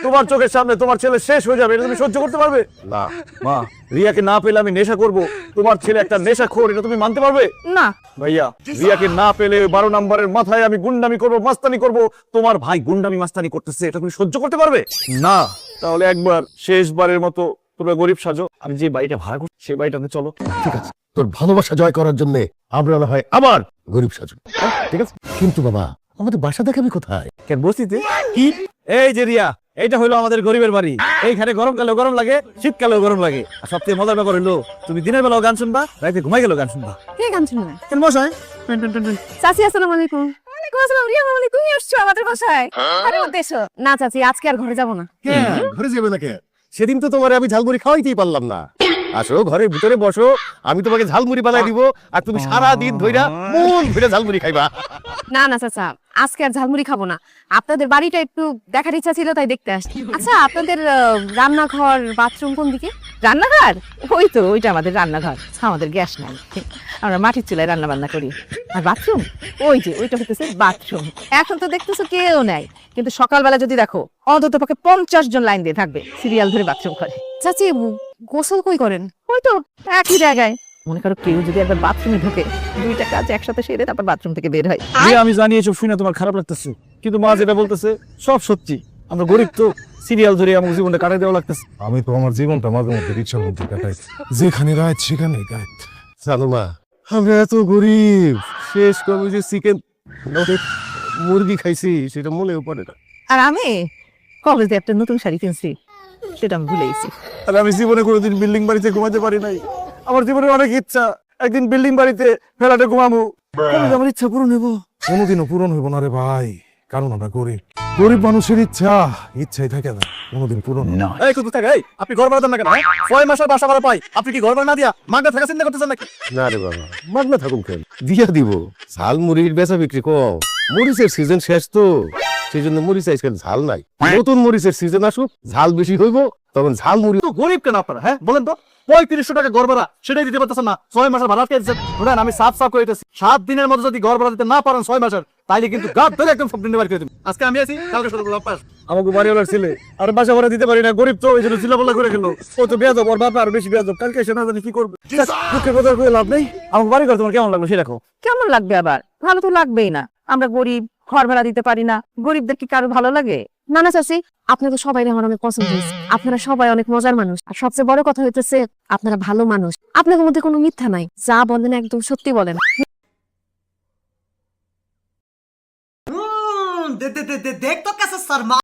তোমার চোখের সামনে তোমার ছেলে শেষ হয়ে যাবে, এটা তুমি সহ্য করতে পারবে? না মা, রিয়াকে না পেলে আমি নেশা করব, তোমার ছেলে একটা নেশাখোর, এটা তুমি মানতে পারবে? না ভাইয়া, রিয়াকে না পেলে 12 নম্বরের মাথায় আমি গুন্ডামি করব, মাস্তানি করব। তোমার ভাই গুন্ডামি মাস্তানি করতেছে, এটা তুমি সহ্য করতে পারবে? না। তাহলে একবার শেষবারের মতো তোমরা গরিব সাজো, আমি যে বাড়িটা ভাড়া করছি সেই বাড়িটাতে চলো। ঠিক আছে, তোর ভালোবাসা জয় করার জন্য আমরা না হয় আবার গরিব সাজু, ঠিক আছে? কিন্তু বাবা, আমাদের বাসা দেখাবি কোথায়? কেন বসিতে? কি? এই যে রিয়া, এইটা হলো আমাদের গরিবের বাড়ি। এইখানে গরমকালেও গরম লাগে, শীতকালেও গরম লাগে। আর সবথেকে মজার ব্যাপার হলো, তুমি দিনের বেলাও গান শুনবা, রাতে ঘুমাই গেলেও গান শুনবা। কে গান শুনবে? কেন বসাই? চাচি আসসালামু আলাইকুম। ওয়ালাইকুম আসসালাম। রিয়া মামনি, তুমি আসছো আমাদের বাসায়? আরে মধ্যে এসো। না চাচি, আজকে আর ঘরে যাব না। ঘরে যাবে না কে? সেদিন তো তোমার আমি ঝালমুড়ি খাওয়াইতেই পারলাম না। আসো, ঘরের ভিতরে বসো, আমি তোমাকে ঝালমুড়ি বানাই দিব, আর তুমি সারা দিন ধইরা মন ভরে ঝালমুড়ি খাইবা। না না চাচা, আজকে আর ঝালমুড়ি খাবো না। আপনাদের বাড়িটা একটু দেখার ইচ্ছা ছিল, তাই দেখতে আসছি। আচ্ছা, আপনাদের রান্নাঘর বাথরুম কোন দিকে? রান্নাঘর? ওই তো, ওইটা আমাদের রান্নাঘর। আমাদের গ্যাস নাই, আমরা মাটির চুলায় রান্না বান্না করি। আর বাথরুম ওই যে, ওইটা হচ্ছে বাথরুম। এখন তো দেখতেছো কেউ নাই, কিন্তু সকালবেলা যদি দেখো, অন্তত পক্ষে 50 জন লাইন দিয়ে থাকবে, সিরিয়াল ধরে বাথরুম করে। চাচি, গোসল কই করেন? ওই তো একই জায়গায়। মনে করো কেউ যদি একবার বাথরুমে ঢোকে, দুইটা কাজ একসাথে সেরে তারপর বাথরুম থেকে বের হয়। রিয়া, আমি জানি এসব শুনে তোমার খারাপ লাগতেছে, কিন্তু মা যেটা বলতেছে সব সত্যি। আমরা গরিব তো, সিরিয়াল ধরে আমার জীবনটা কাটাই দেওয়া লাগতেছে। আমি তো আমার জীবনটা মাঝে মধ্যে রিক্সার মধ্যে কাটাই, যেখানে রাত সেখানে গাইত। জানো মা, আমরা এত গরিব, শেষ কবে যে চিকেন মুরগি খাইছি সেটা মনেও পড়ে না। আর আমি কবে যে একটা নতুন শাড়ি কিনছি, সেটা আমি ভুলে গেছি। আর আমি জীবনে কোনোদিন বিল্ডিং বাড়িতে ঘুমাতে পারি নাই। আমার জীবনে অনেক ইচ্ছা, একদিন বিল্ডিং বাড়িতে ফ্ল্যাটে ঘুমাবো। আমার ইচ্ছা পূরণ হইব। কোনোদিনও পূরণ হইব না রে ভাই, কারণ আমরা গরিব। গরিব মানুষের ইচ্ছাই থাকে না, কোনোদিন পূরণ হয় না। এই কুতু থাক, এই আপনি ঘর ভাড়া দেন না কেন? 6 মাসের বাসা ভাড়া পাই, আপনি কি ঘর ভাড়া না দিয়া মাগনা থাকা চিন্তা করতেছেন নাকি? না রে বাবা, মাগনা থাকুন কেন, দিয়া দিব। ঝাল মুড়ির বেচা বিক্রি কম, মরিচের সিজন শেষ তো, সেই জন্য মরিচ আজকাল ঝাল নাই। নতুন মরিচের সিজন আসুক, ঝাল বেশি হইব, তখন ঝাল মুড়ি। তো গরিব কেন আপনারা? হ্যাঁ বলেন তো, 3500 টাকা ঘর ভাড়া সেটাই দিতে পারতেছেন না, 6 মাসের ভাড়া কে দিচ্ছেন? শুনেন, আমি সাফ করে দিতেছি, 7 দিনের মধ্যে যদি ঘর ভাড়া দিতে না পারেন 6 মাসের, তাইলে কিন্তু গাদ ধরে একদম সব দিন বাড়ি করে দিবেন। আজকে আমি আছি, কালকে শুরু করলাম পাস। আমাকে বাড়িওয়ালার ছেলে আর বাসা ভাড়া দিতে পারি না, গরিব তো, এই জন্য চিলাপাল্লা করে গেল। ও তো বেয়াদব, ওর বাবা আর বেশি বেয়াদব, কালকে এসে না জানি কি করবে। দুঃখের কথা কই লাভ নেই। আমাকে বাড়ি ঘর তোমার কেমন লাগলো সেটা দেখো। কেমন লাগবে আবার? ভালো তো লাগবেই না। আমরা গরিব, ঘর ভাড়া দিতে পারি না, গরিবদের কি কারো ভালো লাগে? না না চাচি, আপনাদের সবাই আমার অনেক পছন্দ হয়েছে। আপনারা সবাই অনেক মজার মানুষ, আর সবচেয়ে বড় কথা হইতেছে আপনারা ভালো মানুষ। আপনাদের মধ্যে কোনো মিথ্যা নাই, যা বলেন একদম সত্যি বলেন। দেখ তো কেসে শর্মা